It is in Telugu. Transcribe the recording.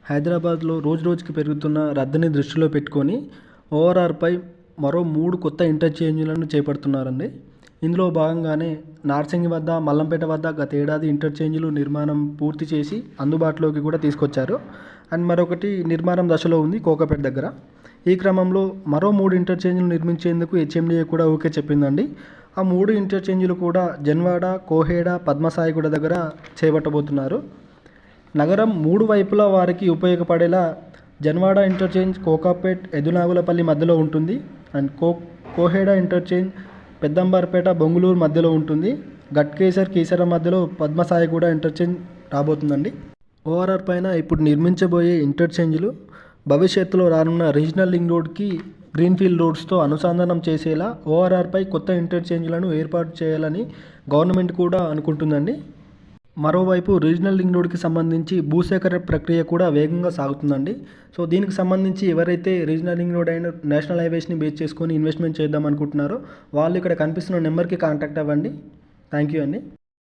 హైదరాబాద్లో రోజురోజుకి పెరుగుతున్న రద్దీని దృష్టిలో పెట్టుకొని ఓఆర్ఆర్పై మరో 3 కొత్త ఇంటర్చేంజ్లను చేపడుతున్నారండి. ఇందులో భాగంగానే నార్సింగి వద్ద, మల్లంపేట వద్ద గత ఏడాది ఇంటర్చేంజ్లు నిర్మాణం పూర్తి చేసి అందుబాటులోకి కూడా తీసుకొచ్చారు. అండ్ మరొకటి నిర్మాణం దశలో ఉంది కోకాపేట దగ్గర. ఈ క్రమంలో మరో 3 ఇంటర్చేంజ్లు నిర్మించేందుకు హెచ్ఎండిఏ కూడా ఓకే చెప్పిందండి. ఆ 3 ఇంటర్చేంజ్లు కూడా జన్వాడ, కోహెడ, పద్మసాయిగూడ దగ్గర చేపట్టబోతున్నారు. నగరం 3 వైపులా వారికి ఉపయోగపడేలా జన్వాడ ఇంటర్చేంజ్ కోకాపేట్, ఎదునాగులపల్లి మధ్యలో ఉంటుంది. అండ్ కోహెడ ఇంటర్చేంజ్ పెద్దంబర్పేట, బొంగుళూరు మధ్యలో ఉంటుంది. గట్కేసర్, కీసర మధ్యలో పద్మసాయిగూడ ఇంటర్చేంజ్ రాబోతుందండి. ఓఆర్ఆర్ పైన ఇప్పుడు నిర్మించబోయే ఇంటర్చేంజ్లు భవిష్యత్తులో రానున్న రీజనల్ రింగ్ రోడ్కి గ్రీన్ఫీల్డ్ రోడ్స్తో అనుసంధానం చేసేలా ఓఆర్ఆర్పై కొత్త ఇంటర్చేంజ్లను ఏర్పాటు చేయాలని గవర్నమెంట్ కూడా అనుకుంటుందండి. మరోవైపు రీజనల్ రింగ్ రోడ్కి సంబంధించి భూసేకరణ ప్రక్రియ కూడా వేగంగా సాగుతుందండి. సో దీనికి సంబంధించి ఎవరైతే రీజనల్ రింగ్ రోడ్ అయిన నేషనల్ హైవేస్ని బేస్ చేసుకొని ఇన్వెస్ట్మెంట్ చేద్దాం అనుకుంటున్నారో వాళ్ళు ఇక్కడ కనిపిస్తున్న నెంబర్కి కాంటాక్ట్ అవ్వండి. థ్యాంక్ యూ అండి.